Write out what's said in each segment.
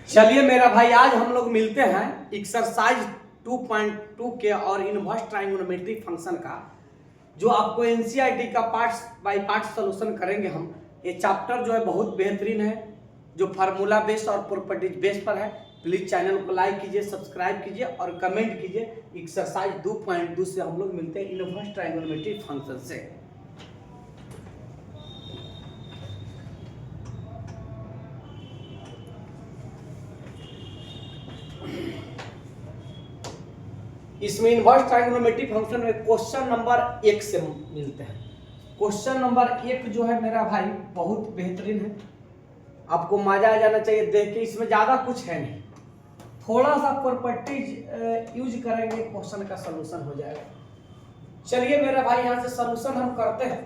चलिए मेरा भाई, आज हम लोग मिलते हैं एक्सरसाइज 2.2 के और इनवर्स ट्राइगोनोमेट्री फंक्शन का जो आपको एनसीईआरटी का पार्ट्स बाय पार्ट्स सॉल्यूशन करेंगे हम। ये चैप्टर जो है बहुत बेहतरीन है, जो फार्मूला बेस और प्रॉपर्टीज बेस पर है। प्लीज चैनल को लाइक कीजिए, सब्सक्राइब कीजिए और कमेंट कीजिए। एक्सरसाइज 2.2 से हम लोग मिलते हैं इनवर्स ट्राइगोनोमेट्री फंक्शन से। इसमें इनवर्स ट्राइगोनोमेट्री फंक्शन में क्वेश्चन नंबर 1 से मिलते हैं। क्वेश्चन नंबर 1 जो है मेरा भाई बहुत बेहतरीन है, आपको मजा आ जाना चाहिए देख के। इसमें ज्यादा कुछ है नहीं, थोड़ा सा प्रॉपर्टीज यूज करेंगे, क्वेश्चन का सलूशन हो जाएगा। चलिए मेरा भाई, यहां से सलूशन हम करते हैं।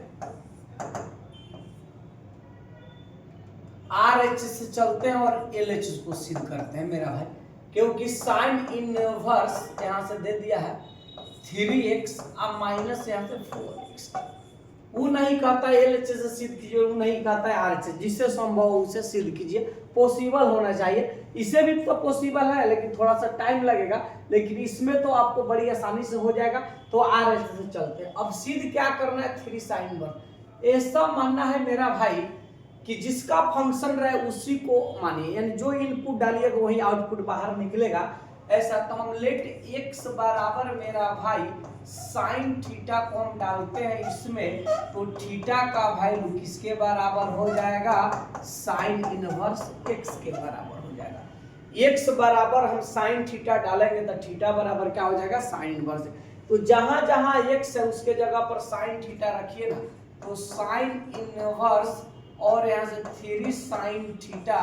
RH से चलते हैं और LH को सिद्ध करते हैं मेरा भाई, क्योंकि साइन इनवर्स यहां से दे दिया है 3x अब माइनस यहां से 4x। वो नहीं कहता है LH से सिद्ध कीजिए, वो नहीं कहता है RH से, जिससे संभव हो उसे सिद्ध कीजिए। पॉसिबल होना चाहिए, इसे भी तो पॉसिबल है लेकिन थोड़ा सा टाइम लगेगा, लेकिन इसमें तो आपको बड़ी आसानी से हो जाएगा। तो RH से चलते हैं। अब सिद्ध क्या करना है, 3 साइन इनवर्स। ऐसा मानना है मेरा भाई कि जिसका फंक्शन रहे उसी को मानिए, यानी जो इनपुट डालिएगा वही आउटपुट बाहर निकलेगा। ऐसा तो हम लेट x बराबर मेरा भाई साइन थीटा को हम डालते हैं इसमें, तो थीटा का वैल्यू किसके बराबर हो जाएगा, साइन इनवर्स x के बराबर हो जाएगा। x बराबर हम साइन थीटा डालेंगे तो थीटा बराबर क्या हो जाएगा, साइन इनवर्स। तो जहां जहां x है उसके जगह पर साइन थीटा रखिए ना, तो साइन इनवर्स और यहाँ से 3 sine theta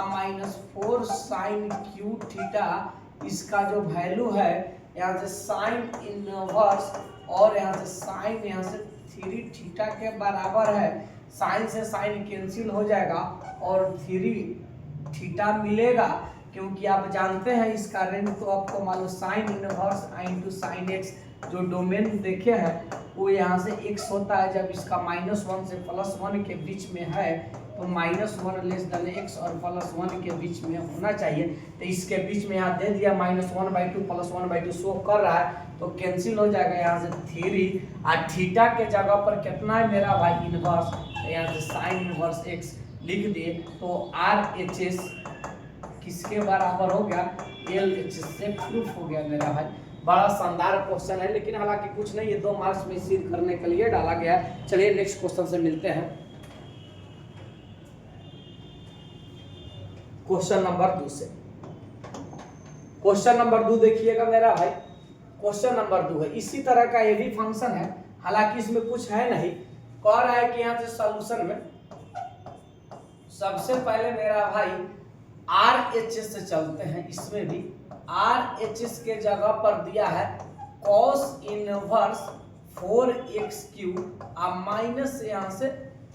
minus 4 sine cube theta, इसका जो वैल्यू है यहाँ से साइन इनवर्स और यहाँ से साइन यहाँ से 3 थीटा के बराबर है। साइन से साइन कैंसिल हो जाएगा और 3 थीटा मिलेगा, क्योंकि आप जानते हैं इसका रेंज तो आपको मालूम, sine inverse into sine x जो डोमेन देखे हैं वो यहाँ से x होता है। जब इसका -1 से +1 के बीच में है तो -1 लेस देन x और +1 के बीच में होना चाहिए। तो इसके बीच में यहाँ दे दिया -1/2 +1/2 शो कर रहा है, तो कैंसिल हो जाएगा यहाँ से 3। और थीटा के जगह पर कितना है मेरा भाई, इनवर्स, यहाँ से साइन इनवर्स x लिख दिए। तो RHS किसके बराबर हो गया, LHS से प्रूफ हो गया मेरा भाई। बड़ा शानदार क्वेश्चन है, लेकिन हालांकि कुछ नहीं, ये 2 मार्क्स में सिद्ध करने के लिए डाला गया है। चलिए नेक्स्ट क्वेश्चन से मिलते हैं। क्वेश्चन नंबर 2 से। क्वेश्चन नंबर 2 देखिएगा मेरा भाई, क्वेश्चन नंबर 2 है, इसी तरह का ये भी फंक्शन है, हालांकि इसमें कुछ है नहीं। कह रहा है कि यहाँ से सॉल्यूशन में सबसे पहले मेरा भाई RHS से चलते हैं। इसमें भी RHS के जगह पर दिया है cos इनवर्स 4x³ माइनस यहाँ से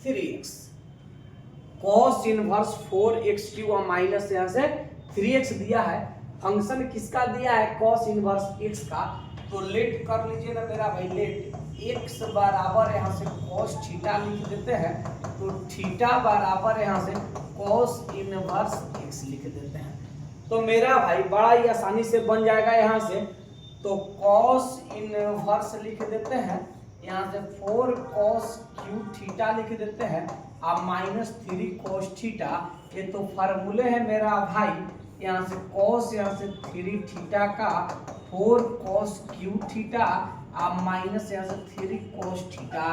3x। cos इनवर्स 4x³ और माइनस यहाँ से 3x दिया है। फंक्शन किसका दिया है, cos इनवर्स x का। तो लेट कर लीजिए ना मेरा भाई, लेट x बराबर यहाँ से cos थीटा लिख देते हैं, तो थीटा बराबर यहाँ से cos इनवर्स x लिख देते हैं। तो मेरा भाई बड़ा ही आसानी से बन जाएगा यहाँ से। तो cos इनवर्स लिख देते हैं, यहाँ से 4 cos क्यू थीटा लिख देते हैं अब -3 cos थीटा। ये तो फार्मूले है मेरा भाई, यहाँ से cos यहाँ से 3 थीटा का 4 cos क्यू थीटा अब माइनस यहाँ से 3 cos theta,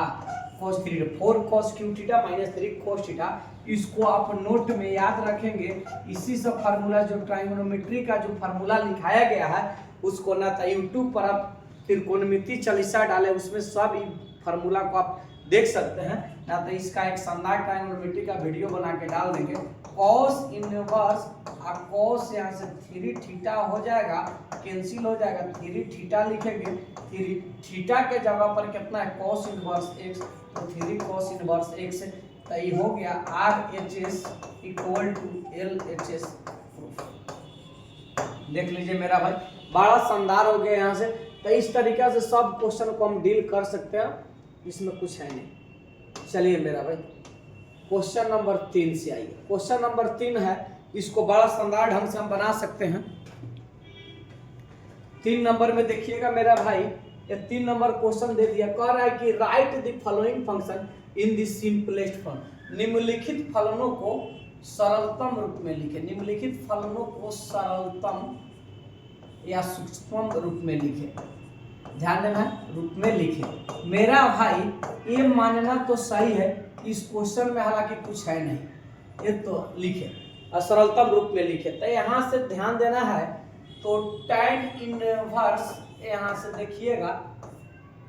cos 3 4 cos Q theta -3 cos theta. इसको आप नोट में याद रखेंगे। इसी से फार्मूला जो ट्राइगोनोमेट्री का जो फार्मूला लिखाया गया है उसको ना तो यूट्यूब पर आप त्रिकोणमिति चालीसा डाले, उसमें सब फार्मूला को आप देख सकते हैं, ना तो इसका एक शानदार ट्राइगोनोमेट्री का वीडियो बना के डाल देंगे। cos इनवर्स और cos यहाँ से 3 थीटा हो जाएगा, कैंसिल हो जाएगा, 3 थीटा लिखेंगे। 3 थीटा के जगह पर कितना है, cos इनवर्स x, तो 3 cos इनवर्स x, तो ये हो गया RHS equal to LHS proof. देख लीजिए मेरा भाई, बड़ा शानदार हो गया यहाँ से। तो इस तरीके से सब क्वेश्चन को हम डील कर सकते हैं, इसमें कुछ है नहीं। चलिए मेरा भाई क्वेश्चन नंबर 3 से आइए। क्वेश्चन नंबर 3 है इसको बड़ा शानदार ढंग से हम बना सकते हैं। 3 नंबर में देखिएगा मेरा भाई, ये 3 नंबर क्वेश्चन दे दिया, कह रहा है कि right the following function in the simplest form. निम्नलिखित फलनों को सरलतम रूप में लिखे। निम्नलिखित फलनों को सरलतम या सूक्ष्म रूप में लिखे। ध्यान देना, रूप में लिखे। मेरा भाई ये मानना तो सही है, इस क्वेश्चन में हालांकि कुछ है नहीं, ये तो लिखे सरलतम रूप में लिखे। तो यहाँ से ध्यान देना है, तो tan इनवर्स यहाँ से देखिएगा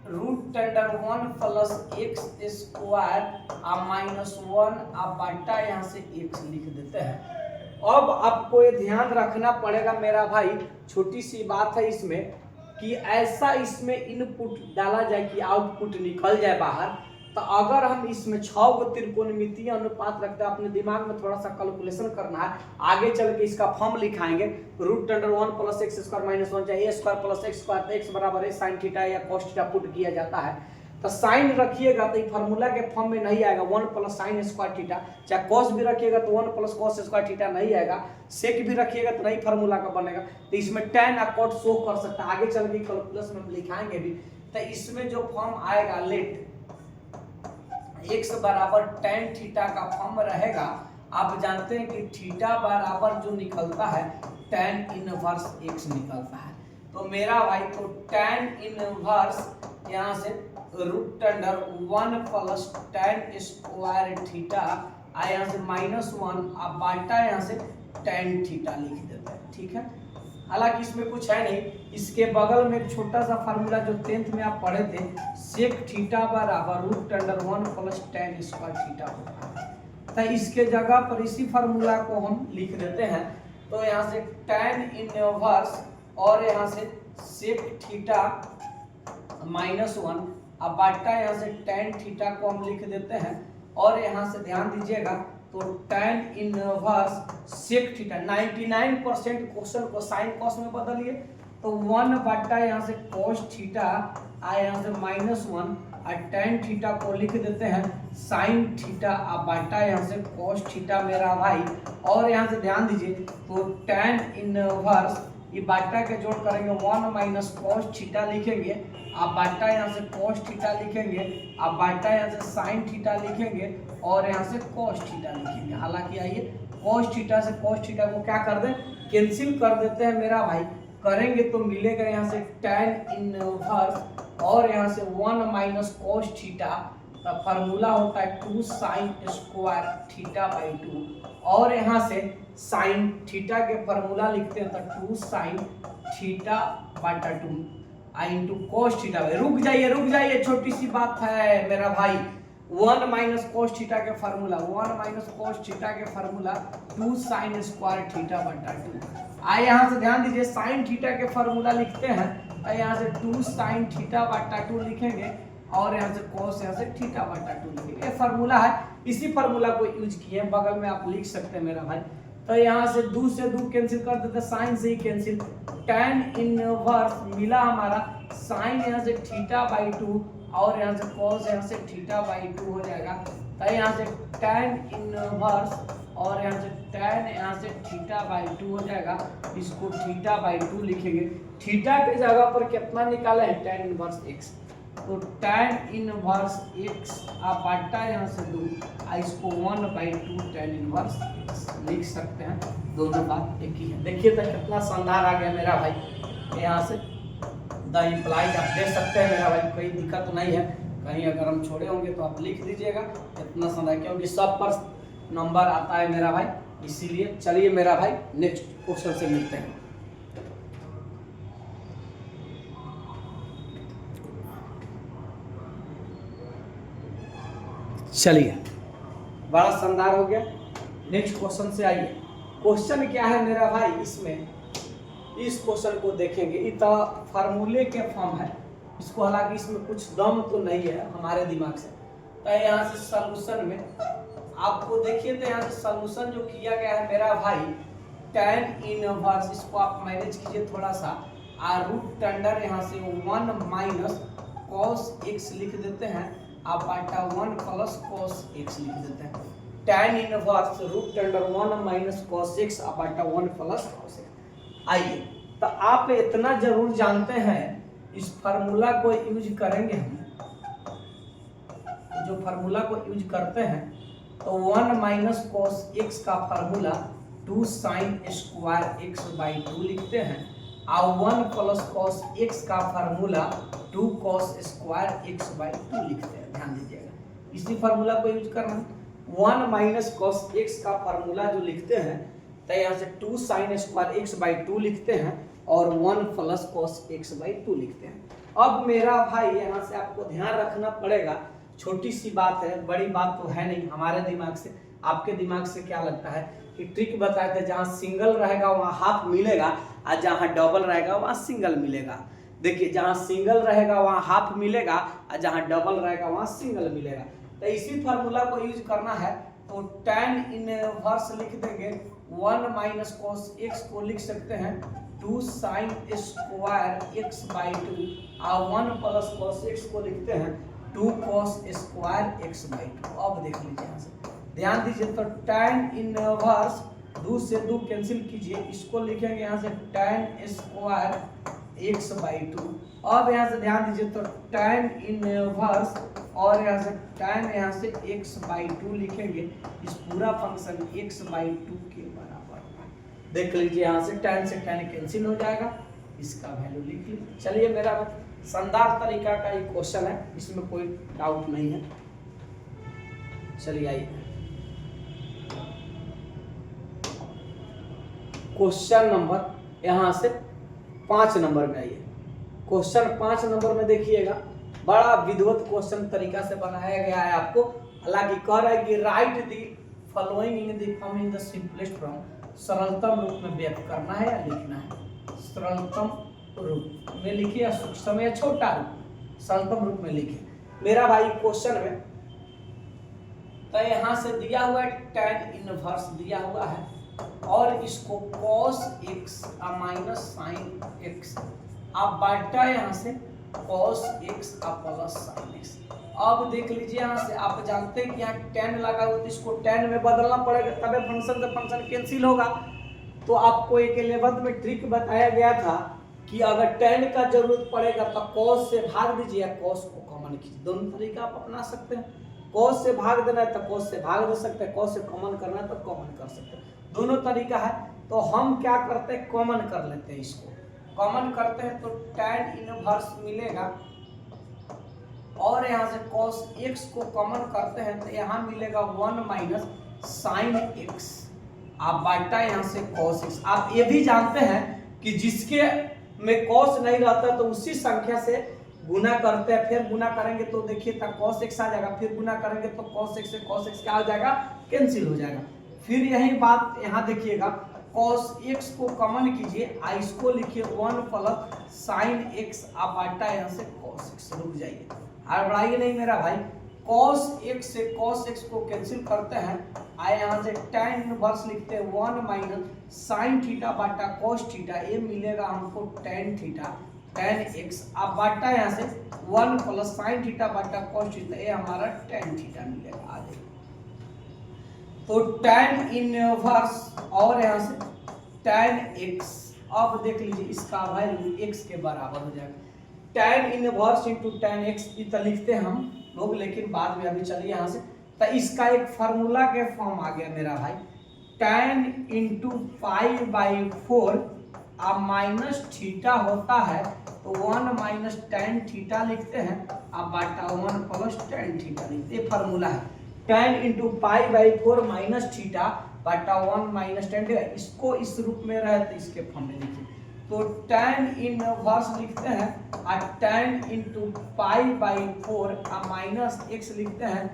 √1 प्लस एक्स स्क्वायर -1 आप बाटा यहाँ से x लिख देते हैं। अब आपको ये ध्यान रखना पड़ेगा मेरा भाई, छोटी सी बात है इसमें, कि ऐसा इसमें इनपुट डाला जाए कि आउटपुट निकल जाए बाहर। तो अगर हम इसमें 6 गो त्रिकोणमितीय अनुपात रखते हैं, अपने दिमाग में थोड़ा सा कैलकुलेशन करना है, आगे चल के इसका फॉर्म लिखाएंगे। √1 प्लस एक्स स्क्वायर -1 चाहिए स्क्वायर प्लस एक्स स्क्वायर, तो एक्स बराबर है साइन थीटा या कॉस थीटा पुट किया जाता है। तो साइन रखिएगा तो फार्मूला के फॉर्म में नहीं आएगा 1 प्लस साइन स्क्वायर थीटा, चाहे कॉस भी रखिएगा तो 1 प्लस कॉस स्क्वायर थीटा नहीं आएगा, सेक भी रखिएगा तो नहीं फार्मूला का बनेगा। तो इसमें tan और cot शो कर सकता है, आगे चल के कैलकुलस में लिखाएंगे भी। तो इसमें जो फॉर्म आएगा लेट x बराबर tan थीटा का फॉर्म रहेगा। आप जानते हैं कि थीटा बराबर जो निकलता है tan इनवर्स x निकलता है। तो मेरा भाई तो tan इनवर्स यहाँ से √1 प्लस tan स्क्वायर थीटा यहाँ से -1 आप बाटा यहाँ से tan थीटा लिख देते हैं, ठीक है। हालांकि इसमें कुछ है नहीं, इसके बगल में एक छोटा सा फार्मूला जो 10th में आप पढ़े थे, सेक थीटा बराबर √1 प्लस tan स्क्वायर थीटा होता है। तो इसके जगह पर इसी फार्मूला को हम लिख देते हैं। तो यहाँ से tan इनवर्स और यहाँ से सेक थीटा -1 अब बाटा यहाँ से tan थीटा को हम लिख देते हैं। और यहाँ से ध्यान दीजिएगा, तो tan inverse sec theta 99% question को साइन कॉस में बदलिए, तो 1 बाटा यहाँ से cos थीटा यहाँ से -1 और tan थीटा को लिख देते हैं साइन थीटा अब बाटा यहाँ से cos थीटा मेरा भाई। और यहाँ से ध्यान दीजिए, तो tan इनवर्स ये बाटा के जोड़ करेंगे 1 - cos थीटा लिखेंगे, आप बाटा यहाँ से cos थीटा लिखेंगे, आप बाटा यहाँ से साइन थीटा लिखेंगे और यहाँ से cos थीटा लिखेंगे। हालांकि आइए cos थीटा से cos थीटा को क्या कर दें, कैंसिल कर देते हैं मेरा भाई। करेंगे तो मिलेगा यहाँ से tan इनवर्स और यहाँ से 1 - cos थीटा का फार्मूला होता है 2 साइन स्क्वायर थीटा बाई 2। और यहाँ से साइन थीटा के फार्मूला लिखते हैं तो 2 साइन थीटा बाटा 2 इंटू cos थीटा। रुक जाइए, छोटी सी बात है मेरा भाई। 1 - cos थीटा के फार्मूला 1 - cos थीटा के फार्मूला 2 साइन स्क्वायर थीटा बटा 2। यहाँ से ध्यान दीजिए, साइन थीटा के फार्मूला लिखते हैं, यहाँ से 2 साइन थीटा बटा 2 लिखेंगे और यहाँ से cos यहाँ से थीटा बटा 2 लिखेंगे। ये फार्मूला है, इसी फार्मूला को यूज किए, बगल में आप लिख सकते हैं मेरा भाई। तो यहाँ से 2 से 2 कैंसिल कर देते, साइन से ही कैंसिल। tan इनवर्स मिला हमारा साइन यहाँ से थीटा बाई 2 और यहाँ से cos यहाँ से थीटा बाई 2 हो जाएगा। तो यहाँ से tan इनवर्स और यहाँ से tan यहाँ से थीटा बाई 2 हो जाएगा, इसको थीटा बाई 2 लिखेंगे। थीटा के जगह पर कितना निकाला है, tan इनवर्स x, तो tan इनवर्स x आप बाटा यहाँ से 2 इसको 1/2 tan इनवर्स x लिख सकते हैं। दोनों बात एक ही है। देखिए तो कितना शानदार आ गया मेरा भाई। यहाँ से द इम्प्लाइड आप देख सकते हैं मेरा भाई, कोई दिक्कत नहीं है। कहीं अगर हम छोड़े होंगे तो आप लिख दीजिएगा, कितना शानदार, क्योंकि सब पर नंबर आता है मेरा भाई, इसीलिए। चलिए मेरा भाई नेक्स्ट क्वेश्चन से मिलते हैं। चलिए, बड़ा शानदार हो गया। नेक्स्ट क्वेश्चन से आइए। क्वेश्चन क्या है मेरा भाई, इसमें इस क्वेश्चन को देखेंगे। इतना फार्मूले के फॉर्म है, इसको हालांकि इसमें कुछ दम तो नहीं है हमारे दिमाग से। तो यहाँ से सॉल्यूशन में आपको देखिए, तो यहाँ से सॉल्यूशन जो किया गया है मेरा भाई, tan इनवर्स, इसको आप मैनेज कीजिए थोड़ा सा, √अंडर यहाँ से 1 - cos x लिख देते हैं, आप बाटा 1 प्लस cos x लिख देते हैं। tan inverse root under 1 minus cos x बटा 1 प्लस cos x। आइए तो आप इतना जरूर जानते हैं, इस फार्मूला को यूज करेंगे हम, जो फार्मूला को यूज करते हैं तो 1 माइनस cos x का formula 2 sin square x by 2 लिखते हैं, और 1 प्लस cos x का formula 2 cos square x by 2 लिखते हैं। ध्यान दीजिएगा, इसी फार्मूला को यूज करना है। 1 माइनस cos x का फार्मूला जो लिखते हैं तो यहाँ से 2 sin स्क्वायर x बाई 2 लिखते हैं और 1 प्लस cos x बाई 2 लिखते हैं। अब मेरा भाई यहाँ से आपको ध्यान रखना पड़ेगा, छोटी सी बात है, बड़ी बात तो है नहीं। हमारे दिमाग से, आपके दिमाग से क्या लगता है कि ट्रिक बताए थे, जहाँ सिंगल रहेगा वहाँ हाफ मिलेगा और जहाँ डबल रहेगा वहाँ सिंगल मिलेगा। देखिए, जहाँ सिंगल रहेगा वहाँ हाफ मिलेगा और जहाँ डबल रहेगा वहाँ सिंगल मिलेगा। तो इसी फार्मूला को यूज करना है, तो tan इनवर्स लिख देंगे 1 माइनस cos x को लिख सकते हैं 2 sin स्क्वायर x बाई 2 और 1 प्लस cos x को लिखते हैं 2 cos स्क्वायर x बाई 2। अब देख लीजिए यहाँ से, ध्यान दीजिए, तो tan इनवर्स 2 से 2 कैंसिल कीजिए, इसको लिखेंगे यहाँ से tan स्क्वायर x बाई 2। अब यहाँ से ध्यान दीजिए, तो tan इनवर्स और यहाँ से tan यहाँ से x बाई 2 लिखेंगे, इस पूरा फंक्शन x बाई 2 के बराबर। देख लीजिए यहाँ से tan कैंसिल हो जाएगा, इसका वैल्यू लिख लीजिए। चलिए, मेरा शानदार तरीका का ये क्वेश्चन है, इसमें कोई डाउट नहीं है। चलिए आइए क्वेश्चन नंबर यहाँ से 5 नंबर में आइए। क्वेश्चन 5 नंबर में देखिएगा, बड़ा विधिवत क्वेश्चन तरीका से बनाया गया है आपको। हालांकि कह रहा है कि right the following in the form in the simplest form, सरलतम रूप में व्यक्त करना है या लिखना है। सरलतम रूप में लिखिए या सूक्ष्म या छोटा रूप, सरलतम रूप में लिखिए। मेरा भाई क्वेश्चन में तो यहाँ से दिया हुआ है tan इनवर्स दिया हुआ है और इसको cos x minus sin x आप बांटा यहाँ से cos x plus sin x। अब देख लीजिए यहाँ से, आप जानते हैं कि यहाँ tan लगा हुआ तो इसको tan में बदलना पड़ेगा, तबे फंक्शन से फंक्शन कैंसिल होगा। तो आपको एक 11th में ट्रिक बताया गया था कि अगर tan का जरूरत पड़ेगा तो cos से भाग दीजिए, cos को कॉमन कीजिए। दोनों तरीका आप अपना सकते हैं, cos से भाग देना है तो cos से भाग दे सकते हैं, cos से कॉमन करना है तो कॉमन कर सकते हैं, दोनों तरीका है। तो हम क्या करते हैं, कॉमन कर लेते हैं, इसको कॉमन करते हैं तो tan इनवर्स मिलेगा और यहाँ से cos x को कॉमन करते हैं तो यहाँ मिलेगा 1 माइनस sin x आप बांटा यहाँ से cos x। आप ये भी जानते हैं कि जिसके में cos नहीं रहता तो उसी संख्या से गुना करते हैं, फिर गुना करेंगे तो देखिए तक cos x आ जाएगा, फिर गुना करेंगे तो cos x से cos x क्या हो जाएगा, कैंसिल हो जाएगा। फिर यही बात यहाँ देखिएगा, cos x को कॉमन कीजिए, इसको लिखिए 1 प्लस sin x आप बांटा यहाँ से cos x। रुक जाइए, बढ़ाइए नहीं मेरा भाई, cos x से cos x को कैंसिल करते हैं, आए यहाँ से tan इनवर्स लिखते हैं 1 माइनस sin थीटा बाटा cos थीटा, ये मिलेगा हमको tan थीटा tan x आप बांटा यहाँ से 1 प्लस sin थीटा बाटा cos थीटा, ये हमारा tan थीटा मिलेगा आगे। तो tan इनवर्स और यहाँ से tan x, अब देख लीजिए इसका वैल्यू x के बराबर हो जाएगा। tan inverse into tan x तो लिखते हैं हम लोग, लेकिन बाद में, अभी चलिए यहाँ से, तो इसका एक फार्मूला के फॉर्म आ गया मेरा भाई, tan इंटू पाई बाई 4 अब माइनस थीटा होता है तो 1 माइनस tan थीटा लिखते हैं, अब बाटा 1 प्लस tan थीटा लिखते हैं। ये फार्मूला है, tan into pi by 4 minus theta Bata 1 minus tan theta. इसको इस रूप में रहे तो इसके फॉर्म में लिखिए, तो tan इनवर्स लिखते हैं और tan into pi by 4 minus x लिखते हैं,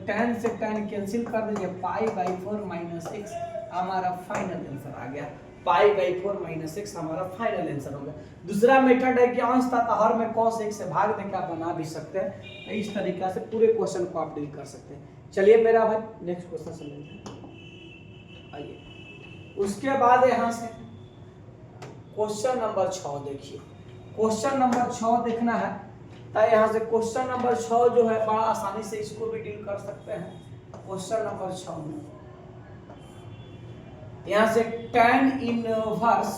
tan से tan कैंसिल कर दीजिए, पाई बाई 4 माइनस x हमारा फाइनल आंसर आ गया। पाई बाई 4 माइनस x हमारा फाइनल आंसर हो गया। दूसरा मेथड है कि अंश तथा हर में cos x से भाग देकर आप बना भी सकते हैं। इस तरीका से पूरे क्वेश्चन को आप डील कर सकते हैं। चलिए मेरा भाई नेक्स्ट क्वेश्चन समझते हैं, आइए। उसके बाद यहाँ से क्वेश्चन नंबर 6 देखिए, क्वेश्चन नंबर 6 देखना है तो यहाँ से क्वेश्चन नंबर 6 जो है बड़ा आसानी से इसको भी डील कर सकते हैं। क्वेश्चन नंबर 6 में यहां से tan इनवर्स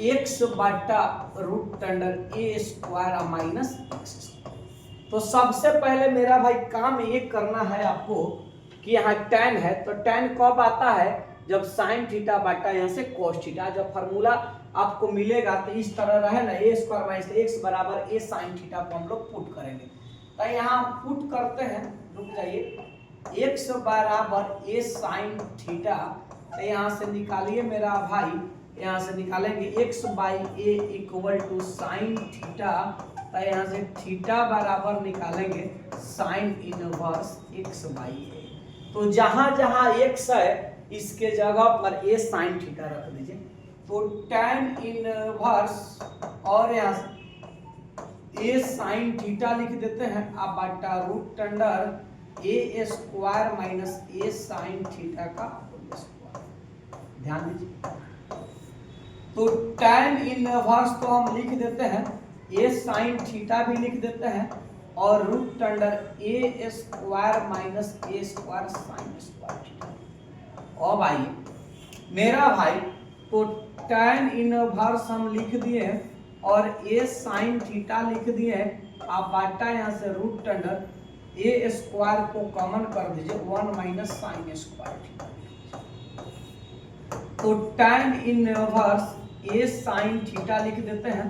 x बटा रूट अंडर ए स्क्वायर माइनस एक्स। तो सबसे पहले मेरा भाई काम ये करना है आपको कि यहाँ tan है, तो tan कब आता है जब साइन थीटा बटा यहाँ से कोस थीटा। जब फार्मूला आपको मिलेगा तो इस तरह रहे ना, ए स्क्वायर माइनस एक्स बराबर ए साइन थीटा को हम लोग पुट करेंगे। तो यहाँ पुट करते हैं, रुक जाइए, एक्स बराबर ए साइन थीटा। तो यहाँ से निकालिए मेरा भाई, यहाँ से निकालेंगे x by a equal to sine theta. तो यहाँ से थीटा बराबर निकालेंगे sine inverse x by a. तो जहां जहां एक्स है इसके जगह पर ए साइन थीटा रख दीजिए। तो tan इनवर्स और यहाँ से ए साइन थीटा लिख देते हैं, अब बटा रूट अंडर ए स्क्वायर माइनस ए साइन थीटा का होल स्क्वायर। ध्यान दीजिए, तो tan इनवर्स तो हम लिख देते हैं, ए साइन थीटा भी लिख देते हैं और रूट अंडर ए स्क्वायर माइनस ए स्क्वायर साइन स्क्वायर थीटा। अब आइए मेरा भाई, तो tan इनवर्स हम लिख दिए हैं और ए साइन थीटा लिख दिए हैं, आप बाटा यहाँ से रूट अंडर ए स्क्वायर को कॉमन कर दीजिए, 1 माइनस साइन स्क्वायर थीटा। तो tan इनवर्स ए साइन थीटा लिख देते हैं,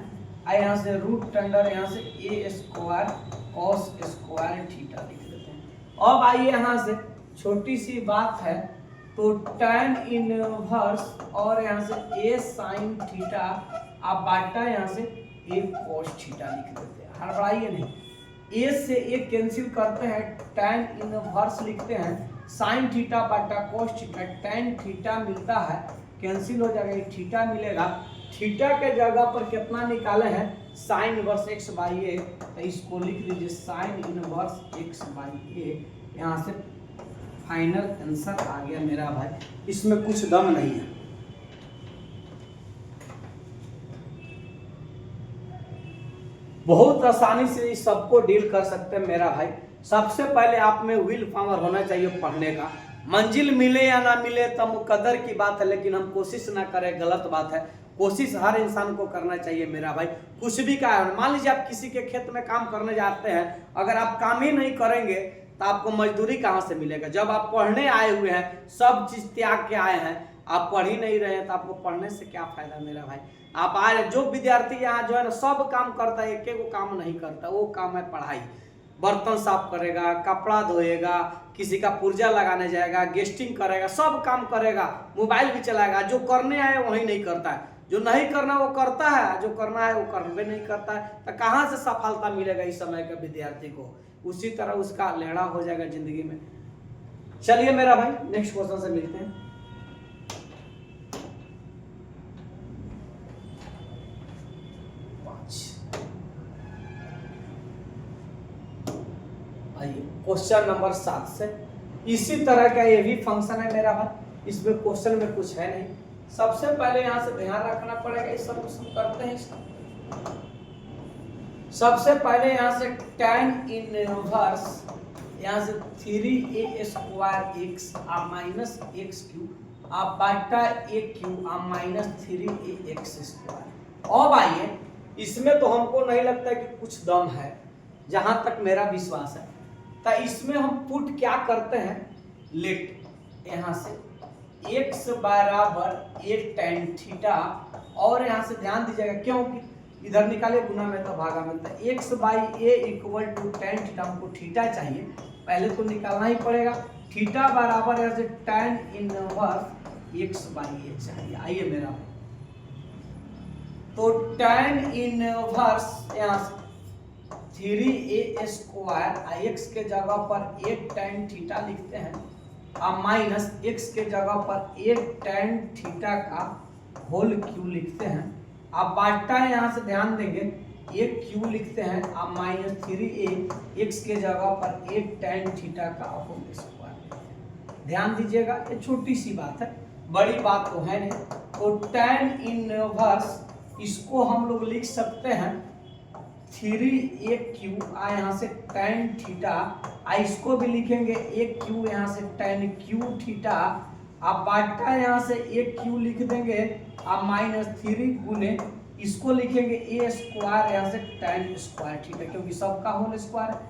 यहाँ से रूट अंडर यहाँ से ए स्क्वायर कॉस स्क्वायर थीटा लिख देते हैं। अब आइए यहाँ से छोटी सी बात है, तो tan इनवर्स और यहाँ से ए साइन थीटा, आप बाटा यहाँ से ए कॉस थीटा लिख देते हैं। हड़बड़ाइए नहीं, ए से ए कैंसिल करते हैं, tan इनवर्स लिखते हैं, साइन थीटा बाटा कॉस थीटा, tan थीटा मिलता है, कैंसिल हो जाएगा, एक थीटा मिलेगा। थीटा के जगह पर कितना निकाले हैं, sign inverse x by a. तो इसको लिख लीजिए साइन इनवर्स एक्स बाई ए। यहाँ से फाइनल आंसर आ गया मेरा भाई, इसमें कुछ दम नहीं है। बहुत आसानी से इस सबको डील कर सकते हैं मेरा भाई। सबसे पहले आप में विल पावर होना चाहिए पढ़ने का। मंजिल मिले या ना मिले तब कदर की बात है, लेकिन हम कोशिश ना करें गलत बात है। कोशिश हर इंसान को करना चाहिए मेरा भाई। कुछ भी का है, मान लीजिए आप किसी के खेत में काम करने जाते हैं, अगर आप काम ही नहीं करेंगे तो आपको मजदूरी कहाँ से मिलेगा। जब आप पढ़ने आए हुए हैं, सब चीज त्याग के आए हैं, आप पढ़ ही नहीं रहे हैं तो आपको पढ़ने से क्या फायदा मेरा भाई। आप आए, जो विद्यार्थी यहाँ जो है ना सब काम करता है, एक एक काम नहीं करता, वो काम है पढ़ाई। बर्तन साफ करेगा, कपड़ा धोएगा, किसी का पुर्जा लगाने जाएगा, गेस्टिंग करेगा, सब काम करेगा, मोबाइल भी चलाएगा। जो करने आए वही नहीं करता है, जो नहीं करना वो करता है, जो करना है वो करने नहीं करता है। तो कहाँ से सफलता मिलेगा इस समय के विद्यार्थी को। उसी तरह उसका लेड़ा हो जाएगा जिंदगी में। चलिए मेरा भाई नेक्स्ट क्वेश्चन से मिलते हैं। आइए क्वेश्चन नंबर 7 से इसी तरह का ये भी फंक्शन है मेरा भाई। इसमें क्वेश्चन में कुछ है नहीं। सबसे पहले यहाँ से ध्यान रखना पड़ेगा, इस सब करते हैं इसका। सबसे पहले यहाँ से tan इनवर्स यहाँ से 3a square x minus x cube आप बाटा a cube minus 3a x square. अब आइए, इसमें तो हमको नहीं लगता कि कुछ दम है, जहां तक मेरा विश्वास है। तो इसमें हम पुट क्या करते हैं, लेट यहाँ से x बराबर ए tan थीटा, और यहाँ से ध्यान दीजिएगा क्योंकि इधर निकाले गुना में तो भागा में, तो x by a equal to tan theta, हमको थीटा चाहिए, पहले तो निकालना ही पड़ेगा। थीटा बराबर यहाँ से tan इनवर्स x बाई ए चाहिए। आइए मेरा, तो tan इनवर्स यहाँ से 3a स्क्वायर x के जगह पर ए tan थीटा लिखते हैं, अब माइनस x के जगह पर ए tan थीटा का होल क्यू लिखते हैं। अब बाटा यहाँ से ध्यान देंगे, ए क्यू लिखते हैं, अब माइनस 3a x के जगह पर ए tan थीटा का होल स्क्वायर। ध्यान दीजिएगा, ये छोटी सी बात है, बड़ी बात तो है नहीं। तो tan इनवर्स इसको हम लोग लिख सकते हैं 3a क्यू, यहाँ से tan थीटा इसको भी लिखेंगे एक क्यू यहाँ से tan क्यू थीटा, आप बाटा यहाँ से एक क्यू लिख देंगे आप -3 गुने इसको लिखेंगे a स्क्वायर यहाँ से tan स्क्वायर थीटा, क्योंकि सबका होल स्क्वायर है।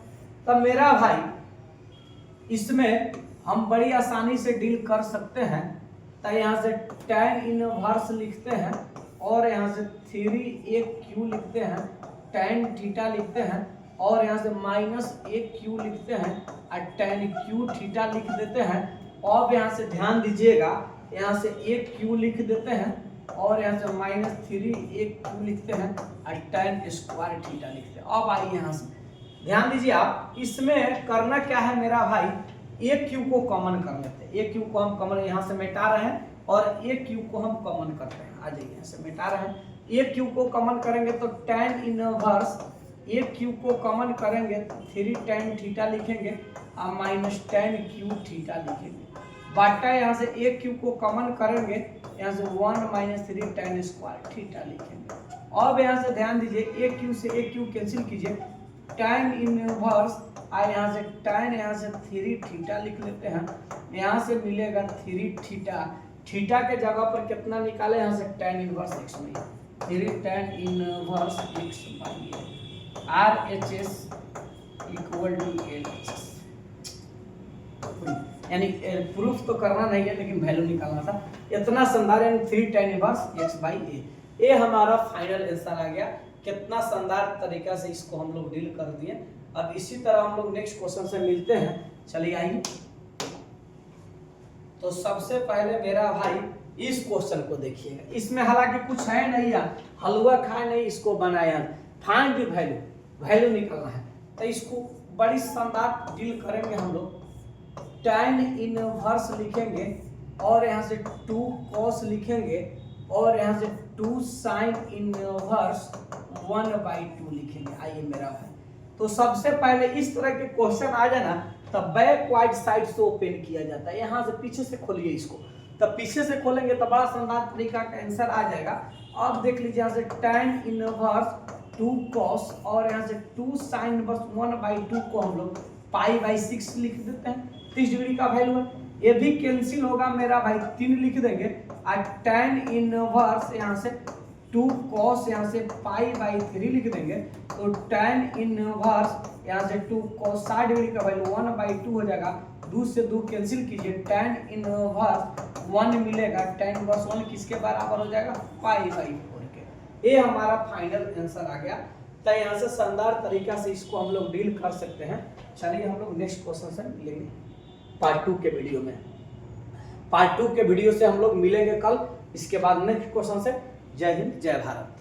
तब मेरा भाई इसमें हम बड़ी आसानी से डील कर सकते हैं। तो यहाँ से tan इनवर्स लिखते हैं और यहाँ से 3 एक क्यू लिखते हैं, tan थीटा लिखते हैं और यहाँ से -1 क्यू लिखते हैं और tan क्यू थीटा लिख देते हैं। अब यहाँ से ध्यान दीजिएगा, यहाँ से एक क्यू लिख देते हैं और यहाँ से -3 एक क्यू लिखते हैं और tan स्क्वायर थीटा लिखते हैं। अब आइए यहाँ से ध्यान दीजिए, आप इसमें करना क्या है मेरा भाई, एक क्यू को कॉमन कर लेते हैं। एक क्यू को हम कॉमन यहाँ से मिटा रहे हैं और एक क्यू को हम कॉमन करते हैं। आ जाइए यहाँ से मिटा रहे हैं, एक क्यू को कॉमन करेंगे तो tan इनवर्स, एक क्यू को कॉमन करेंगे 3 tan थीटा लिखेंगे और -tan क्यू थीटा लिखेंगे। बाटा यहाँ से एक क्यू को कॉमन करेंगे, यहाँ से 1 - 3 tan स्क्वायर थीटा लिखेंगे। अब यहाँ से ध्यान दीजिए, एक क्यू से एक क्यू कैंसिल कीजिए, tan इनवर्स और यहाँ से tan यहाँ से 3 थीटा लिख लेते हैं, यहाँ से मिलेगा 3 थीटा। थीटा के जगह पर कितना निकाले, यहाँ से tan इनवर्स x में 3 tan inverse x by RHS equal to LHS। यानी प्रूफ तो करना नहीं है लेकिन वैल्यू निकालना था। इतना शानदार, यानी 3 tan inverse x by a। ये हमारा फाइनल आंसर आ गया। कितना शानदार तरीका से इसको हम लोग डील कर दिए। अब इसी तरह हम लोग नेक्स्ट क्वेश्चन से मिलते हैं। चलिए आइए, तो सबसे पहले मेरा भाई इस क्वेश्चन को देखिएगा। इसमें हालांकि कुछ है नहीं यार, हलवा खाए नहीं, इसको बनाया, फाइंड द वैल्यू, वैल्यू निकालना है। तो इसको बड़ी शानदार डील करेंगे हम लोग। tan इनवर्स लिखेंगे और यहाँ से 2 cos लिखेंगे और यहाँ से 2 sin इनवर्स 1/2 लिखेंगे। आइए मेरा भाई, तो सबसे पहले इस तरह के क्वेश्चन आ जाए ना, तब बैकवर्ड साइड से ओपन किया जाता है। यहाँ से पीछे से खोलिए इसको, तब पीछे से खोलेंगे तो बड़ा शानदार तरीका का आंसर आ जाएगा। अब देख लीजिए, यहाँ से tan इनवर्स 2 cos और यहाँ से 2 sin इनवर्स 1/2 को हम लोग π/6 लिख देते हैं। 30 डिग्री का वैल्यू है, ये भी कैंसिल होगा मेरा भाई, 3 लिख देंगे और tan इनवर्स यहाँ से 2 cos यहाँ से π/3 लिख देंगे। तो tan इनवर्स यहाँ से 2 cos 60 डिग्री का वैल्यू 1/2 हो जाएगा। 2 से 2 कैंसिल कीजिए, tan इनवर्स 1 मिलेगा। tan इनवर्स 1 किसके बराबर हो जाएगा, π/4 के। ये हमारा फाइनल आंसर आ गया। तो यहाँ से शानदार तरीका से इसको हम लोग डील कर सकते हैं। चलिए हम लोग नेक्स्ट क्वेश्चन से मिलेंगे पार्ट 2 के वीडियो में। पार्ट 2 के वीडियो से हम लोग मिलेंगे कल। इसके बाद नेक्स्ट क्वेश्चन से। जय हिंद, जय भारत।